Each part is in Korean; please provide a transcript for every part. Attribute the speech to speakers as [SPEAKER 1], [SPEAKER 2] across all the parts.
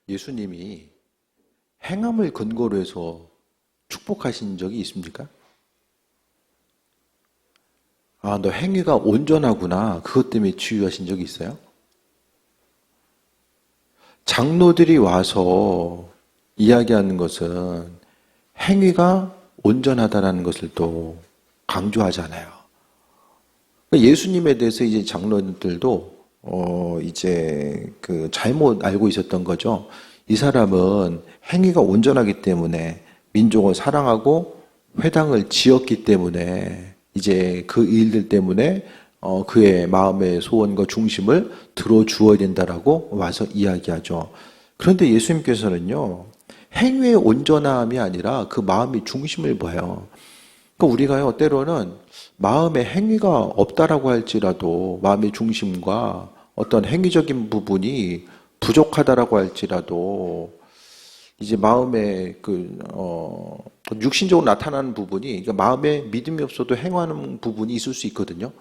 [SPEAKER 1] 예수님이 행함을 근거로 해서 축복하신 적이 있습니까? 아, 너 행위가 온전하구나. 그것 때문에 치유하신 적이 있어요? 장로들이 와서 이야기하는 것은 행위가 온전하다는 것을 또 강조하잖아요. 예수님에 대해서 이제 장로들도 이제 잘못 알고 있었던 거죠. 이 사람은 행위가 온전하기 때문에 민족을 사랑하고 회당을 지었기 때문에 이제 그 일들 때문에 그의 마음의 소원과 중심을 들어주어야 된다라고 와서 이야기하죠. 그런데 예수님께서는요, 행위의 온전함이 아니라 그 마음의 중심을 봐요. 그러니까 우리가요, 때로는 마음의 행위가 없다라고 할지라도 마음의 중심과 어떤 행위적인 부분이 부족하다라고 할지라도 이제 마음의 육신적으로 나타나는 부분이, 그러니까 마음에 믿음이 없어도 행하는 부분이 있을 수 있거든요.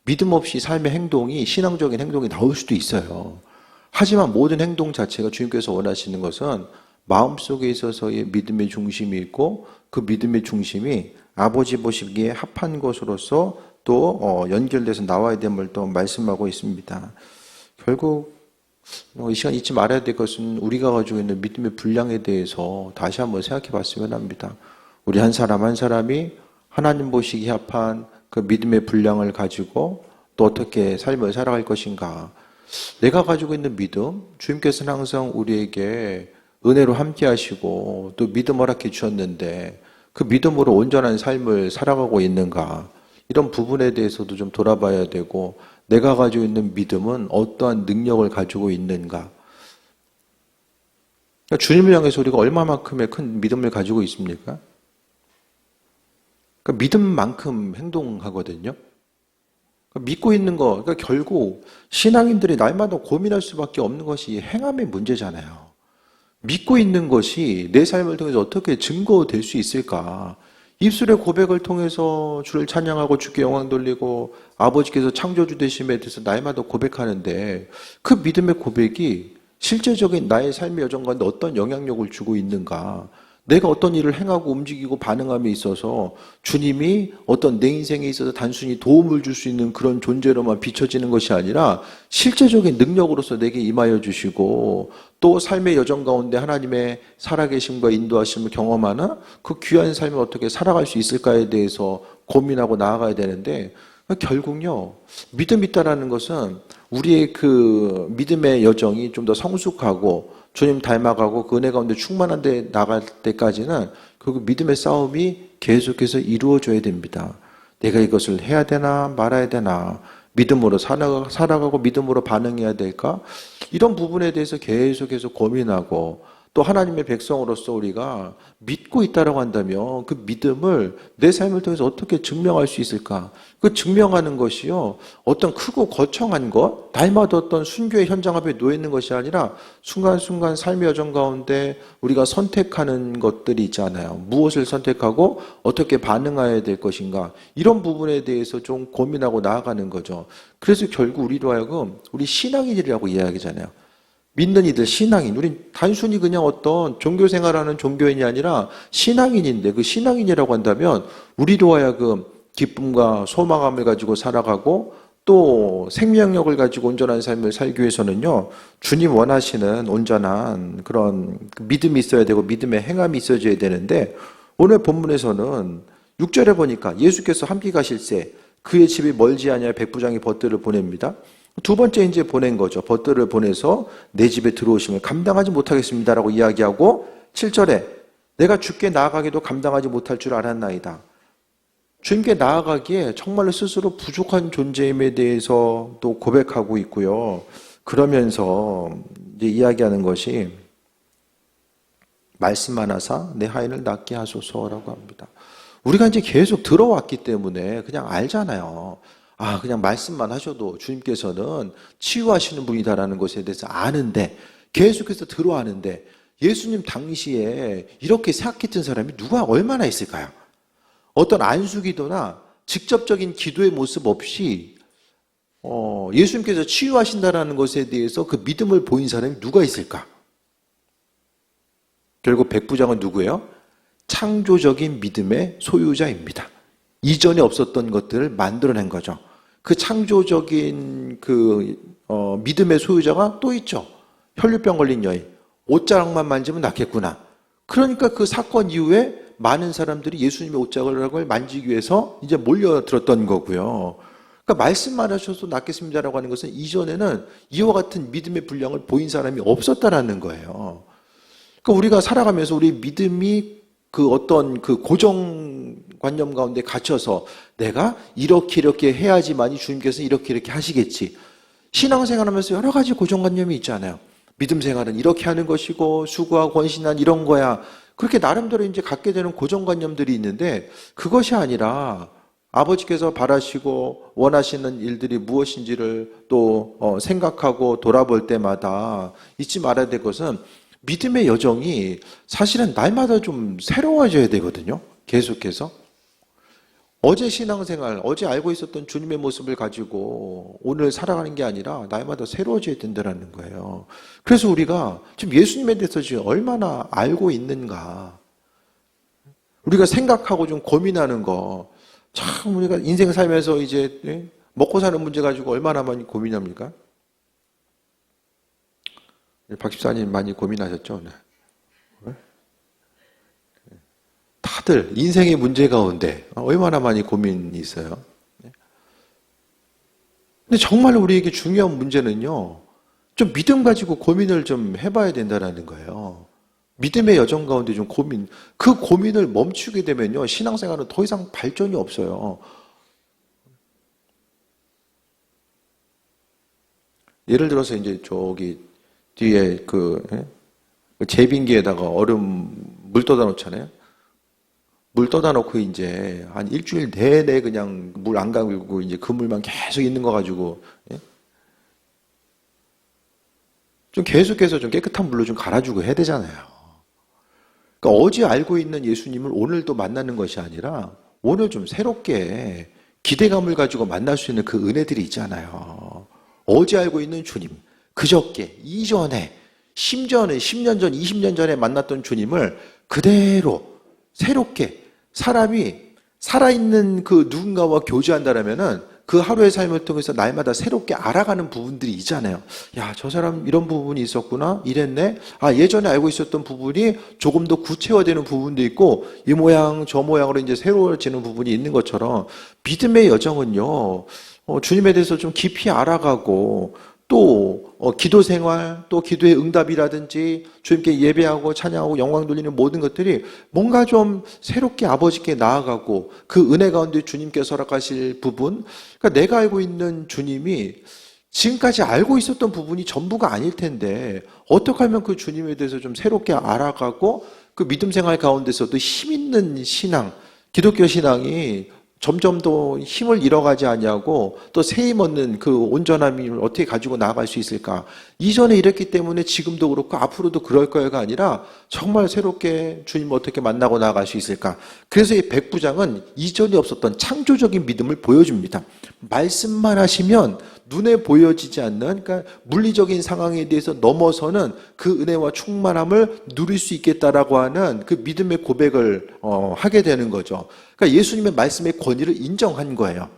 [SPEAKER 1] 믿음 없이 삶의 행동이 신앙적인 행동이 나올 수도 있어요. 하지만 모든 행동 자체가 주님께서 원하시는 것은 마음속에 있어서의 믿음의 중심이 있고 그 믿음의 중심이 아버지 보시기에 합한 것으로서 또 연결돼서 나와야 됨을 또 말씀하고 있습니다. 결국 이 시간 잊지 말아야 될 것은 우리가 가지고 있는 믿음의 분량에 대해서 다시 한번 생각해 봤으면 합니다. 우리 한 사람 한 사람이 하나님 보시기에 합한 그 믿음의 분량을 가지고 또 어떻게 삶을 살아갈 것인가. 내가 가지고 있는 믿음, 주님께서는 항상 우리에게 은혜로 함께 하시고 또 믿음 허락해 주셨는데 그 믿음으로 온전한 삶을 살아가고 있는가. 이런 부분에 대해서도 좀 돌아봐야 되고 내가 가지고 있는 믿음은 어떠한 능력을 가지고 있는가. 주님을 향해서 우리가 얼마만큼의 큰 믿음을 가지고 있습니까? 그러니까 믿음만큼 행동하거든요. 그러니까 믿고 있는 거, 그러니까 결국 신앙인들이 날마다 고민할 수밖에 없는 것이 행함의 문제잖아요. 믿고 있는 것이 내 삶을 통해서 어떻게 증거될 수 있을까? 입술의 고백을 통해서 주를 찬양하고 주께 영광 돌리고 아버지께서 창조주 되심에 대해서 날마다 고백하는데 그 믿음의 고백이 실제적인 나의 삶의 여정 가운데 어떤 영향력을 주고 있는가? 내가 어떤 일을 행하고 움직이고 반응함에 있어서 주님이 어떤 내 인생에 있어서 단순히 도움을 줄 수 있는 그런 존재로만 비춰지는 것이 아니라 실제적인 능력으로서 내게 임하여 주시고 또 삶의 여정 가운데 하나님의 살아계심과 인도하심을 경험하는 그 귀한 삶을 어떻게 살아갈 수 있을까에 대해서 고민하고 나아가야 되는데 결국요, 믿음 있다라는 것은 우리의 그 믿음의 여정이 좀 더 성숙하고 주님 닮아가고 그 은혜 가운데 충만한 데 나갈 때까지는 그 믿음의 싸움이 계속해서 이루어져야 됩니다. 내가 이것을 해야 되나 말아야 되나, 믿음으로 살아가고 믿음으로 반응해야 될까? 이런 부분에 대해서 계속해서 고민하고 또 하나님의 백성으로서 우리가 믿고 있다라고 한다면 그 믿음을 내 삶을 통해서 어떻게 증명할 수 있을까? 그 증명하는 것이요, 어떤 크고 거창한 것, 날마다 어떤 순교의 현장 앞에 놓여 있는 것이 아니라 순간순간 삶의 여정 가운데 우리가 선택하는 것들이 있잖아요. 무엇을 선택하고 어떻게 반응해야 될 것인가? 이런 부분에 대해서 좀 고민하고 나아가는 거죠. 그래서 결국 우리로 하여금 우리 신앙인이라고 이야기하잖아요. 믿는 이들, 신앙인. 우린 단순히 그냥 어떤 종교 생활하는 종교인이 아니라 신앙인인데 그 신앙인이라고 한다면 우리로 하여금 기쁨과 소망함을 가지고 살아가고 또 생명력을 가지고 온전한 삶을 살기 위해서는요, 주님 원하시는 온전한 그런 믿음이 있어야 되고 믿음의 행함이 있어져야 되는데 오늘 본문에서는 6절에 보니까 예수께서 함께 가실새 그의 집이 멀지 아니하 백부장이 벗들을 보냅니다. 두 번째 이제 보낸 거죠. 벗들을 보내서 내 집에 들어오심을 감당하지 못하겠습니다라고 이야기하고 7절에 내가 주께 나아가기도 감당하지 못할 줄 알았나이다. 주님께 나아가기에 정말로 스스로 부족한 존재임에 대해서 또 고백하고 있고요. 그러면서 이제 이야기하는 것이 말씀만 하사 내 하인을 낫게 하소서라고 합니다. 우리가 이제 계속 들어왔기 때문에 그냥 알잖아요. 아, 그냥 말씀만 하셔도 주님께서는 치유하시는 분이다라는 것에 대해서 아는데 계속해서 들어왔는데 예수님 당시에 이렇게 생각했던 사람이 누가 얼마나 있을까요? 어떤 안수기도나 직접적인 기도의 모습 없이 예수님께서 치유하신다라는 것에 대해서 그 믿음을 보인 사람이 누가 있을까? 결국 백부장은 누구예요? 창조적인 믿음의 소유자입니다. 이전에 없었던 것들을 만들어낸 거죠. 그 창조적인 믿음의 소유자가 또 있죠. 혈류병 걸린 여인. 옷자락만 만지면 낫겠구나. 그러니까 그 사건 이후에 많은 사람들이 예수님의 옷자락을 만지기 위해서 이제 몰려들었던 거고요. 그러니까 말씀만 하셔도 낫겠습니다라고 하는 것은 이전에는 이와 같은 믿음의 분량을 보인 사람이 없었다라는 거예요. 그러니까 우리가 살아가면서 우리 믿음이 어떤 고정관념 가운데 갇혀서 내가 이렇게 해야지만이 주님께서 이렇게 하시겠지. 신앙생활하면서 여러 가지 고정관념이 있잖아요. 믿음 생활은 이렇게 하는 것이고 수고하고 헌신한 이런 거야. 그렇게 나름대로 이제 갖게 되는 고정관념들이 있는데 그것이 아니라 아버지께서 바라시고 원하시는 일들이 무엇인지를 또 생각하고 돌아볼 때마다 잊지 말아야 될 것은 믿음의 여정이 사실은 날마다 좀 새로워져야 되거든요. 계속해서. 어제 신앙생활, 어제 알고 있었던 주님의 모습을 가지고 오늘 살아가는 게 아니라 날마다 새로워져야 된다는 거예요. 그래서 우리가 지금 예수님에 대해서 지금 얼마나 알고 있는가. 우리가 생각하고 좀 고민하는 거. 참 우리가 인생 살면서 이제 먹고 사는 문제 가지고 얼마나 많이 고민합니까? 박 집사님 많이 고민하셨죠? 네. 다들 인생의 문제 가운데 얼마나 많이 고민이 있어요. 근데 정말 우리에게 중요한 문제는요, 좀 믿음 가지고 고민을 좀 해봐야 된다는 거예요. 믿음의 여정 가운데 좀 그 고민을 멈추게 되면요, 신앙생활은 더 이상 발전이 없어요. 예를 들어서 이제 저기 뒤에 제빙기에다가 얼음 물 떠다 놓잖아요. 물 떠다 놓고 이제 한 일주일 내내 그냥 물 안 가고 이제 그 물만 계속 있는 거 가지고 좀 계속해서 좀 깨끗한 물로 좀 갈아주고 해야 되잖아요. 그러니까 어제 알고 있는 예수님을 오늘도 만나는 것이 아니라 오늘 좀 새롭게 기대감을 가지고 만날 수 있는 그 은혜들이 있잖아요. 어제 알고 있는 주님, 그저께, 이전에, 심지어는 10년 전, 20년 전에 만났던 주님을 그대로 새롭게 사람이 살아있는 그 누군가와 교제한다면은 그 하루의 삶을 통해서 날마다 새롭게 알아가는 부분들이 있잖아요. 야, 저 사람 이런 부분이 있었구나, 이랬네. 아, 예전에 알고 있었던 부분이 조금 더 구체화되는 부분도 있고 이 모양 저 모양으로 이제 새로워지는 부분이 있는 것처럼 믿음의 여정은요, 주님에 대해서 좀 깊이 알아가고 또 기도 생활, 또 기도의 응답이라든지 주님께 예배하고 찬양하고 영광 돌리는 모든 것들이 뭔가 좀 새롭게 아버지께 나아가고 그 은혜 가운데 주님께서 허락하실 부분, 그러니까 내가 알고 있는 주님이 지금까지 알고 있었던 부분이 전부가 아닐 텐데 어떻게 하면 그 주님에 대해서 좀 새롭게 알아가고 그 믿음 생활 가운데서도 힘 있는 신앙, 기독교 신앙이 점점 더 힘을 잃어가지 아니하고 또 새힘 얻는 그 온전함을 어떻게 가지고 나아갈 수 있을까? 이전에 이랬기 때문에 지금도 그렇고 앞으로도 그럴 거야가 아니라 정말 새롭게 주님을 어떻게 만나고 나아갈 수 있을까? 그래서 이 백부장은 이전에 없었던 창조적인 믿음을 보여줍니다. 말씀만 하시면 눈에 보여지지 않는, 그러니까 물리적인 상황에 대해서 넘어서는 그 은혜와 충만함을 누릴 수 있겠다라고 하는 그 믿음의 고백을 하게 되는 거죠. 그러니까 예수님의 말씀의 권위를 인정한 거예요.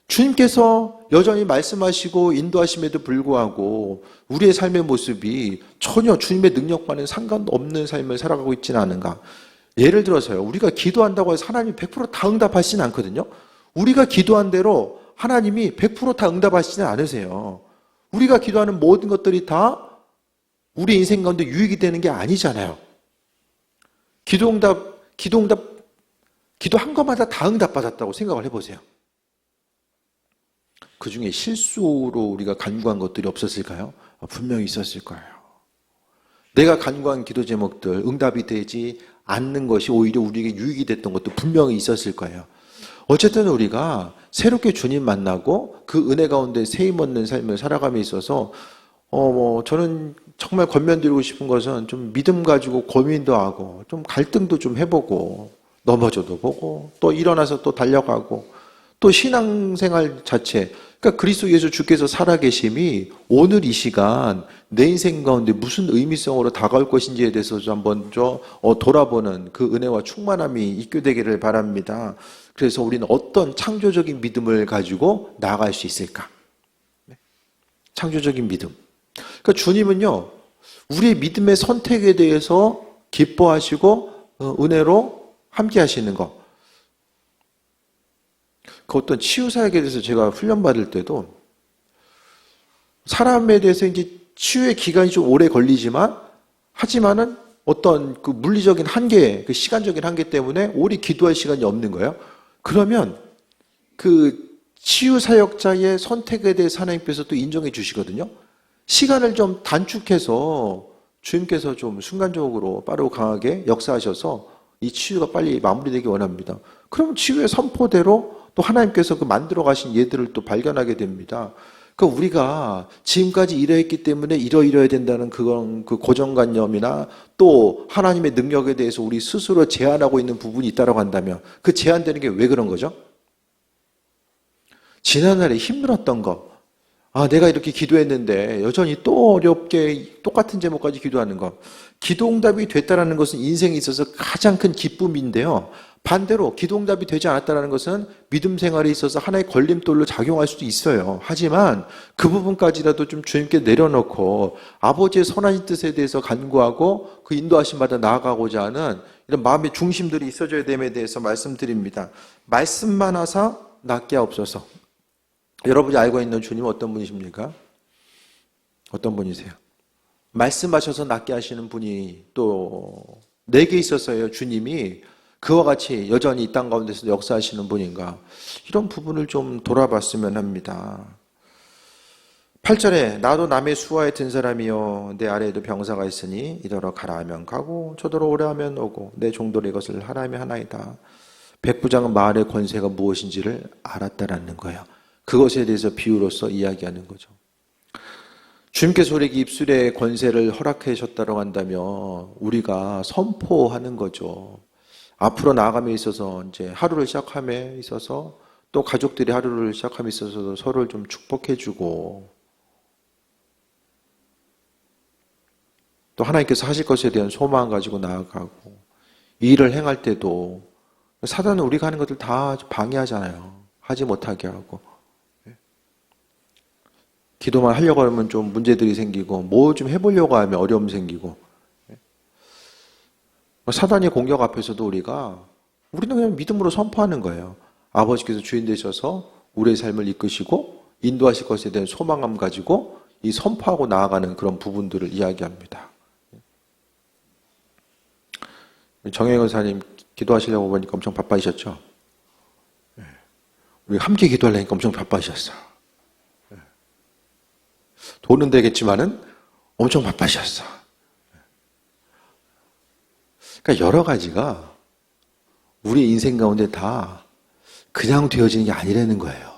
[SPEAKER 1] 주님께서 여전히 말씀하시고 인도하심에도 불구하고 우리의 삶의 모습이 전혀 주님의 능력과는 상관없는 삶을 살아가고 있지는 않은가. 예를 들어서요, 우리가 기도한다고 해서 하나님이 100%다 응답하시진 않거든요. 우리가 기도한 대로 하나님이 100%다 응답하시지는 않으세요. 우리가 기도하는 모든 것들이 다 우리 인생 가운데 유익이 되는 게 아니잖아요. 기도한 것마다 다 응답받았다고 생각을 해보세요. 그 중에 실수로 우리가 간구한 것들이 없었을까요? 분명히 있었을 거예요. 내가 간구한 기도 제목들 응답이 되지 않는 것이 오히려 우리에게 유익이 됐던 것도 분명히 있었을 거예요. 어쨌든 우리가 새롭게 주님 만나고 그 은혜 가운데 세임 얻는 삶을 살아감에 있어서 저는 정말 권면드리고 싶은 것은 좀 믿음 가지고 고민도 하고 좀 갈등도 좀 해보고 넘어져도 보고 또 일어나서 또 달려가고 또 신앙생활 자체 그러니까 그리스도 예수 주께서 살아계심이 오늘 이 시간 내 인생 가운데 무슨 의미성으로 다가올 것인지에 대해서 좀 한번 돌아보는 그 은혜와 충만함이 있게 되기를 바랍니다. 그래서 우리는 어떤 창조적인 믿음을 가지고 나아갈 수 있을까? 창조적인 믿음. 그러니까 주님은요, 우리의 믿음의 선택에 대해서 기뻐하시고 은혜로 함께 하시는 것. 그 어떤 치유사역에 대해서 제가 훈련받을 때도 사람에 대해서 이제 치유의 기간이 좀 오래 걸리지만 하지만은 어떤 그 물리적인 한계, 그 시간적인 한계 때문에 오래 기도할 시간이 없는 거예요. 그러면 그 치유사역자의 선택에 대해서 하나님께서 또 인정해 주시거든요. 시간을 좀 단축해서 주님께서 좀 순간적으로 빠르고 강하게 역사하셔서 이 치유가 빨리 마무리되기 원합니다. 그러면 치유의 선포대로 또 하나님께서 그 만들어 가신 예들을 또 발견하게 됩니다. 그러니까 우리가 지금까지 이러했기 때문에 이러야 된다는 그런 그 고정관념이나 또 하나님의 능력에 대해서 우리 스스로 제한하고 있는 부분이 있다고 한다면 그 제한되는 게 왜 그런 거죠? 지난날에 힘들었던 거, 내가 이렇게 기도했는데 여전히 또 어렵게 똑같은 제목까지 기도하는 것. 기도응답이 됐다는 것은 인생에 있어서 가장 큰 기쁨인데요. 반대로 기도응답이 되지 않았다는 것은 믿음 생활에 있어서 하나의 걸림돌로 작용할 수도 있어요. 하지만 그 부분까지라도 좀 주님께 내려놓고 아버지의 선한 뜻에 대해서 간구하고 그 인도하심 받아 나아가고자 하는 이런 마음의 중심들이 있어져야 됨에 대해서 말씀드립니다. 말씀만 하사 낫게 하옵소서. 여러분이 알고 있는 주님은 어떤 분이십니까? 어떤 분이세요? 말씀하셔서 낫게 하시는 분이 또 내게 있어서요, 주님이 그와 같이 여전히 이 땅 가운데서 역사하시는 분인가? 이런 부분을 좀 돌아봤으면 합니다. 8절에 나도 남의 수하에 든 사람이요 내 아래에도 병사가 있으니 이더러 가라 하면 가고 저더러 오라 하면 오고 내 종들의 것을 하라 하면 하나이다. 백부장은 마을의 권세가 무엇인지를 알았다라는 거예요. 그것에 대해서 비유로서 이야기하는 거죠. 주님께서 우리에게 입술의 권세를 허락해 주셨다고 한다면 우리가 선포하는 거죠. 앞으로 나아감에 있어서 이제 하루를 시작함에 있어서 또 가족들이 하루를 시작함에 있어서 서로를 좀 축복해 주고 또 하나님께서 하실 것에 대한 소망 가지고 나아가고 이 일을 행할 때도 사단은 우리가 하는 것들 다 방해하잖아요. 하지 못하게 하고 기도만 하려고 하면 좀 문제들이 생기고 뭐 좀 해보려고 하면 어려움이 생기고 사단의 공격 앞에서도 우리는 그냥 믿음으로 선포하는 거예요. 아버지께서 주인 되셔서 우리의 삶을 이끄시고 인도하실 것에 대한 소망감 가지고 이 선포하고 나아가는 그런 부분들을 이야기합니다. 정혜영 의사님 기도하시려고 보니까 엄청 바빠지셨죠? 우리 함께 기도하려니까 엄청 바빠지셨어. 돈은 되겠지만은 엄청 바빠지셨어. 그러니까 여러 가지가 우리 인생 가운데 다 그냥 되어지는 게 아니라는 거예요.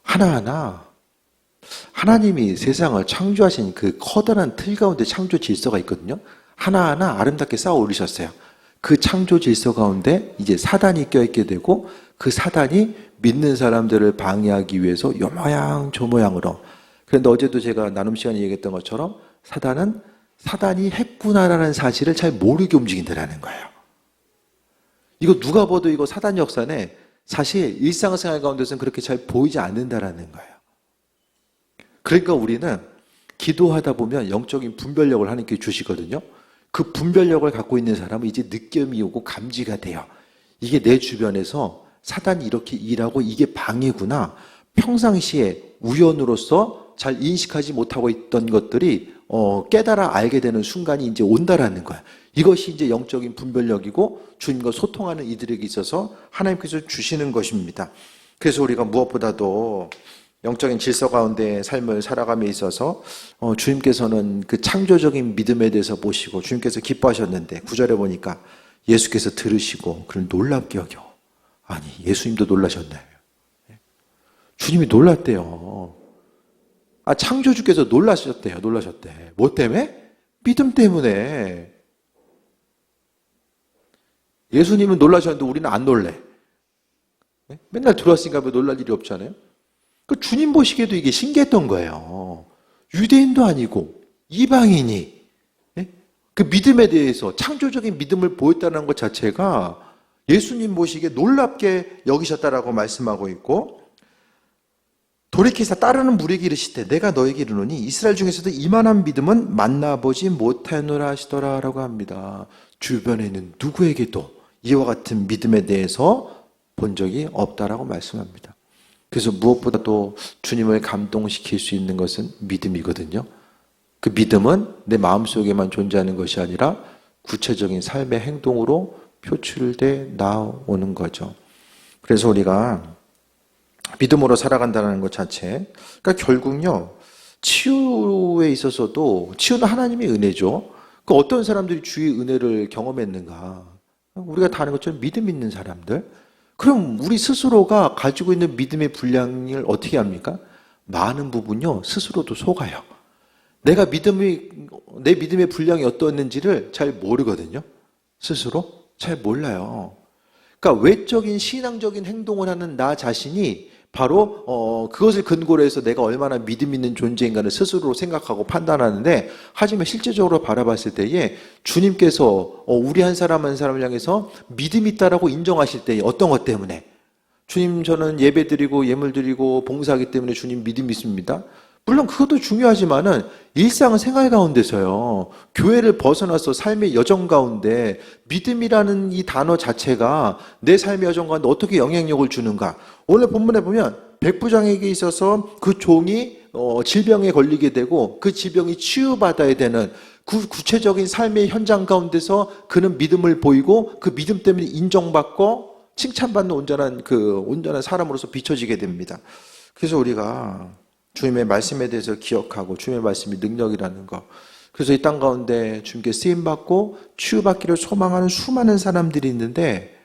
[SPEAKER 1] 하나하나 하나님이 세상을 창조하신 그 커다란 틀 가운데 창조 질서가 있거든요. 하나하나 아름답게 쌓아 올리셨어요. 그 창조 질서 가운데 이제 사단이 껴있게 되고 그 사단이 믿는 사람들을 방해하기 위해서 요 모양 저 모양으로. 그런데 어제도 제가 나눔 시간에 얘기했던 것처럼 사단이 했구나라는 사실을 잘 모르게 움직인다라는 거예요. 이거 누가 봐도 이거 사단 역사네. 사실 일상생활 가운데서는 그렇게 잘 보이지 않는다라는 거예요. 그러니까 우리는 기도하다 보면 영적인 분별력을 하나님께 주시거든요. 그 분별력을 갖고 있는 사람은 이제 느낌이 오고 감지가 돼요. 이게 내 주변에서 사단이 이렇게 일하고 이게 방해구나. 평상시에 우연으로서 잘 인식하지 못하고 있던 것들이 깨달아 알게 되는 순간이 이제 온다라는 거야. 이것이 이제 영적인 분별력이고 주님과 소통하는 이들에게 있어서 하나님께서 주시는 것입니다. 그래서 우리가 무엇보다도 영적인 질서 가운데 삶을 살아감에 있어서 주님께서는 그 창조적인 믿음에 대해서 보시고 주님께서 기뻐하셨는데 9절에 보니까 예수께서 들으시고 그를 놀랍게 여겨. 아니 예수님도 놀라셨나요? 주님이 놀랐대요. 창조주께서 놀라셨대. 뭐 때문에? 믿음 때문에. 예수님은 놀라셨는데 우리는 안 놀래. 네? 맨날 들어왔으니까 뭐 놀랄 일이 없잖아요. 그 주님 보시기에도 이게 신기했던 거예요. 유대인도 아니고 이방인이 그 믿음에 대해서 창조적인 믿음을 보였다는 것 자체가 예수님 보시기에 놀랍게 여기셨다라고 말씀하고 있고, 돌이키사 따르는 무리에게 이르시되 내가 너에게 이르노니 이스라엘 중에서도 이만한 믿음은 만나보지 못하노라 하시더라 라고 합니다. 주변에 있는 누구에게도 이와 같은 믿음에 대해서 본 적이 없다라고 말씀합니다. 그래서 무엇보다도 주님을 감동시킬 수 있는 것은 믿음이거든요. 그 믿음은 내 마음속에만 존재하는 것이 아니라 구체적인 삶의 행동으로 표출돼 나오는 거죠. 그래서 우리가 믿음으로 살아간다는 것 자체, 그러니까 결국요, 치유에 있어서도 치유는 하나님의 은혜죠. 그 어떤 사람들이 주의 은혜를 경험했는가? 우리가 다 아는 것처럼 믿음 있는 사람들. 그럼 우리 스스로가 가지고 있는 믿음의 분량을 어떻게 합니까? 많은 부분요, 스스로도 속아요. 내 믿음의 분량이 어떠했는지를 잘 모르거든요. 스스로 잘 몰라요. 그러니까 외적인 신앙적인 행동을 하는 나 자신이 바로 그것을 근거로 해서 내가 얼마나 믿음 있는 존재인가를 스스로 생각하고 판단하는데, 하지만 실제적으로 바라봤을 때에 주님께서 우리 한 사람 한 사람을 향해서 믿음 있다라고 인정하실 때에 어떤 것 때문에 주님 저는 예배 드리고 예물 드리고 봉사하기 때문에 주님 믿음 있습니다. 물론 그것도 중요하지만은 일상 생활 가운데서요, 교회를 벗어나서 삶의 여정 가운데 믿음이라는 이 단어 자체가 내 삶의 여정 가운데 어떻게 영향력을 주는가. 오늘 본문에 보면 백부장에게 있어서 그 종이 질병에 걸리게 되고 그 질병이 치유받아야 되는 그 구체적인 삶의 현장 가운데서 그는 믿음을 보이고 그 믿음 때문에 인정받고 칭찬받는 온전한 사람으로서 비춰지게 됩니다. 그래서 우리가 주님의 말씀에 대해서 기억하고 주님의 말씀이 능력이라는 것. 그래서 이 땅 가운데 주님께 쓰임받고 치유받기를 소망하는 수많은 사람들이 있는데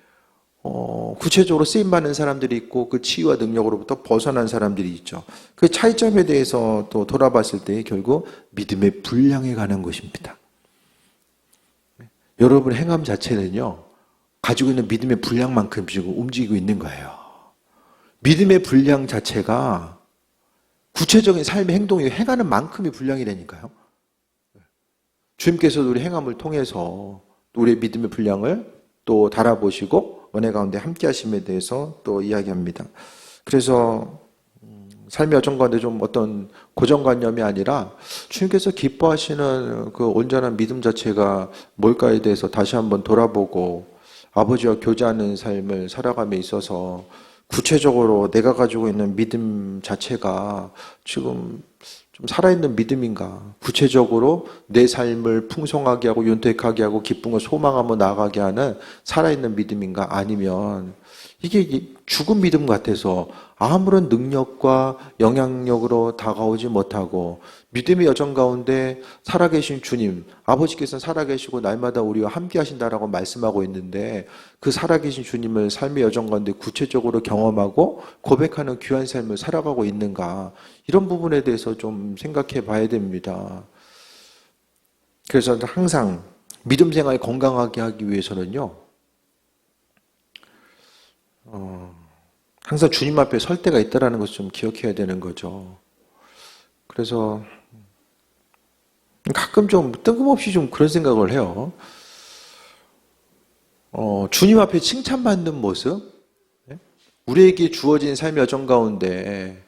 [SPEAKER 1] 구체적으로 쓰임받는 사람들이 있고 그 치유와 능력으로부터 벗어난 사람들이 있죠. 그 차이점에 대해서 또 돌아봤을 때 결국 믿음의 분량에 가는 것입니다. 여러분의 행함 자체는요, 가지고 있는 믿음의 분량만큼 지금 움직이고 있는 거예요. 믿음의 분량 자체가 구체적인 삶의 행동이 행하는 만큼이 분량이라니까요. 주님께서도 우리 행함을 통해서 우리의 믿음의 분량을 또 달아보시고 은혜 가운데 함께 하심에 대해서 또 이야기합니다. 그래서 삶의 여정 가운데 좀 어떤 고정관념이 아니라 주님께서 기뻐하시는 그 온전한 믿음 자체가 뭘까에 대해서 다시 한번 돌아보고 아버지와 교제하는 삶을 살아감에 있어서 구체적으로 내가 가지고 있는 믿음 자체가 지금 좀 살아있는 믿음인가? 구체적으로 내 삶을 풍성하게 하고 윤택하게 하고 기쁨을 소망하며 나아가게 하는 살아있는 믿음인가? 아니면 이게 죽은 믿음 같아서 아무런 능력과 영향력으로 다가오지 못하고 믿음의 여정 가운데 살아계신 주님, 아버지께서는 살아계시고 날마다 우리와 함께 하신다라고 말씀하고 있는데 그 살아계신 주님을 삶의 여정 가운데 구체적으로 경험하고 고백하는 귀한 삶을 살아가고 있는가, 이런 부분에 대해서 좀 생각해 봐야 됩니다. 그래서 항상 믿음 생활 건강하게 하기 위해서는요, 항상 주님 앞에 설 때가 있다는 것을 좀 기억해야 되는 거죠. 그래서 가끔 좀 뜬금없이 좀 그런 생각을 해요. 주님 앞에 칭찬받는 모습, 우리에게 주어진 삶의 여정 가운데,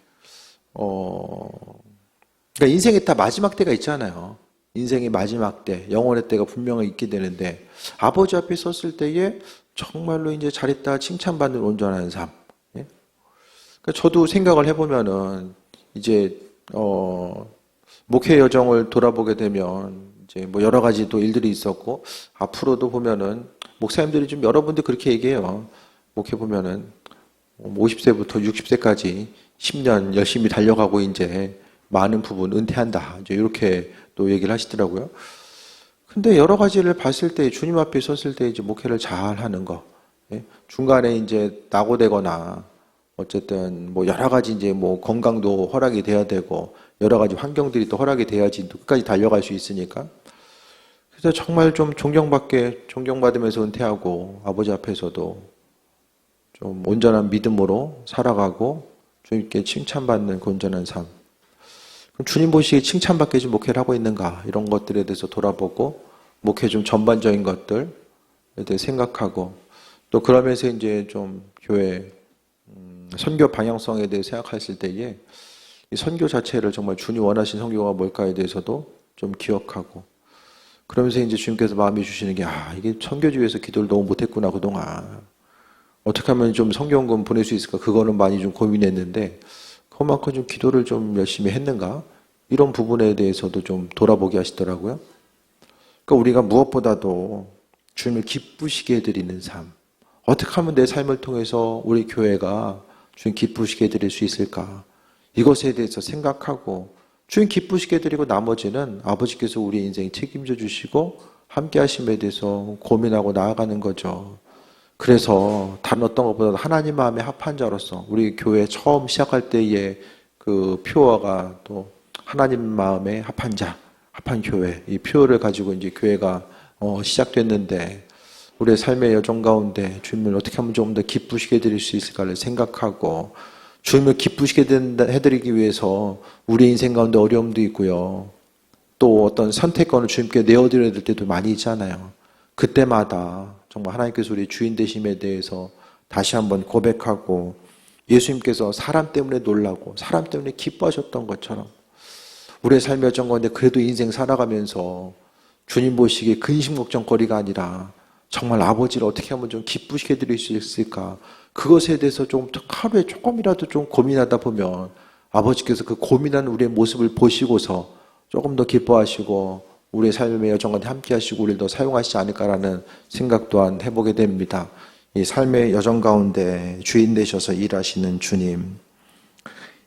[SPEAKER 1] 그러니까 인생에 다 마지막 때가 있잖아요. 인생의 마지막 때, 영원의 때가 분명히 있게 되는데, 아버지 앞에 섰을 때에 정말로 이제 잘했다 칭찬받는 온전한 삶. 그러니까 저도 생각을 해보면은 이제 목회 여정을 돌아보게 되면 이제 뭐 여러 가지 또 일들이 있었고, 앞으로도 보면은 목사님들이 좀 여러분들 그렇게 얘기해요. 목회 보면은 50세부터 60세까지 10년 열심히 달려가고 이제 많은 부분 은퇴한다, 이제 이렇게 또 얘기를 하시더라고요. 근데 여러 가지를 봤을 때 주님 앞에 섰을 때 이제 목회를 잘 하는 거, 중간에 이제 낙오되거나 어쨌든 뭐 여러 가지 이제 뭐 건강도 허락이 돼야 되고 여러 가지 환경들이 또 허락이 돼야지 또 끝까지 달려갈 수 있으니까. 그래서 정말 좀 존경받으면서 은퇴하고 아버지 앞에서도 좀 온전한 믿음으로 살아가고 주님께 칭찬받는 그 온전한 삶. 그럼 주님 보시기에 칭찬받게 좀 목회를 하고 있는가? 이런 것들에 대해서 돌아보고 목회 좀 전반적인 것들에 대해 생각하고 또 그러면서 이제 좀 교회 선교 방향성에 대해 생각했을 때에 이 선교 자체를 정말 주님 원하신 선교가 뭘까에 대해서도 좀 기억하고 그러면서 이제 주님께서 마음이 주시는 게 이게 선교지 위해서 기도를 너무 못했구나 그동안 어떻게 하면 좀 선교원금 보낼 수 있을까 그거는 많이 좀 고민했는데 그만큼 좀 기도를 좀 열심히 했는가 이런 부분에 대해서도 좀 돌아보게 하시더라고요. 그러니까 우리가 무엇보다도 주님을 기쁘시게 해드리는 삶 어떻게 하면 내 삶을 통해서 우리 교회가 주님 기쁘시게 해드릴 수 있을까 이것에 대해서 생각하고 주님 기쁘시게 해드리고 나머지는 아버지께서 우리 인생 책임져 주시고 함께 하심에 대해서 고민하고 나아가는 거죠. 그래서 다른 어떤 것보다 하나님 마음에 합한 자로서 우리 교회 처음 시작할 때의 그 표어가 또 하나님 마음에 합한 자, 합한 교회 이 표어를 가지고 이제 교회가 시작됐는데 우리의 삶의 여정 가운데 주님을 어떻게 하면 좀 더 기쁘시게 해드릴 수 있을까를 생각하고 주님을 기쁘시게 해드리기 위해서 우리 인생 가운데 어려움도 있고요. 또 어떤 선택권을 주님께 내어드려야 될 때도 많이 있잖아요. 그때마다 정말 하나님께서 우리 주인 되심에 대해서 다시 한번 고백하고 예수님께서 사람 때문에 놀라고 사람 때문에 기뻐하셨던 것처럼 우리의 삶의 여정 가운데 그래도 인생 살아가면서 주님 보시기에 근심 걱정거리가 아니라 정말 아버지를 어떻게 하면 좀 기쁘시게 해드릴 수 있을까 그것에 대해서 좀 하루에 조금이라도 좀 고민하다 보면 아버지께서 그 고민하는 우리의 모습을 보시고서 조금 더 기뻐하시고 우리의 삶의 여정과 함께 하시고 우리를 더 사용하시지 않을까라는 생각 또한 해보게 됩니다. 이 삶의 여정 가운데 주인 되셔서 일하시는 주님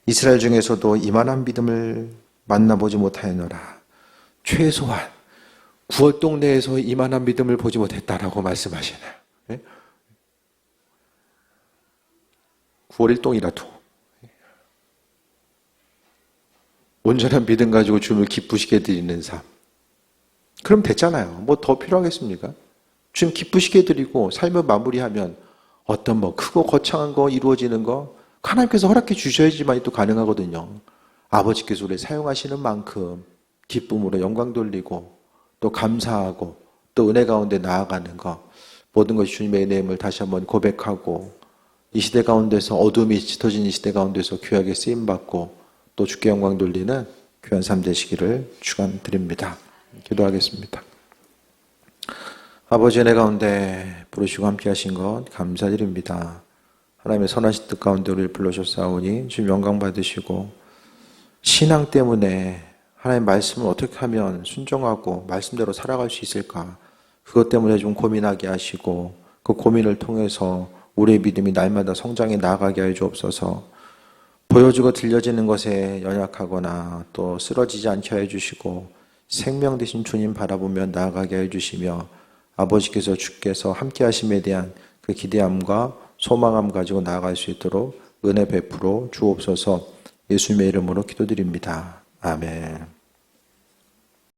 [SPEAKER 1] 이스라엘 중에서도 이만한 믿음을 만나보지 못하였노라. 최소한 9월 동네에서 이만한 믿음을 보지 못했다라고 말씀하시나요? 네? 9월 1동이라도 온전한 믿음 가지고 주님을 기쁘시게 드리는 삶. 그럼 됐잖아요. 뭐 더 필요하겠습니까? 주님 기쁘시게 드리고 삶을 마무리하면 어떤 뭐 크고 거창한 거 이루어지는 거 하나님께서 허락해 주셔야지만 또 가능하거든요. 아버지께서 우리를 사용하시는 만큼 기쁨으로 영광 돌리고 또 감사하고 또 은혜 가운데 나아가는 것 모든 것이 주님의 은혜임을 다시 한번 고백하고 이 시대 가운데서 어둠이 짙어진 이 시대 가운데서 귀하게 쓰임받고 또 주께 영광 돌리는 귀한 삶 되시기를 축원드립니다. 기도하겠습니다. 아버지 은혜 가운데 부르시고 함께 하신 것 감사드립니다. 하나님의 선하신 뜻 가운데 우리를 불러주셨사오니 주님 영광 받으시고 신앙 때문에 하나님 말씀을 어떻게 하면 순종하고 말씀대로 살아갈 수 있을까 그것 때문에 좀 고민하게 하시고 그 고민을 통해서 우리의 믿음이 날마다 성장해 나아가게 하여 주옵소서. 보여주고 들려지는 것에 연약하거나 또 쓰러지지 않게 하여 주시고 생명 되신 주님 바라보며 나아가게 하여 주시며 아버지께서 주께서 함께 하심에 대한 그 기대함과 소망함 가지고 나아갈 수 있도록 은혜 베풀어 주옵소서. 예수님의 이름으로 기도드립니다. 아멘.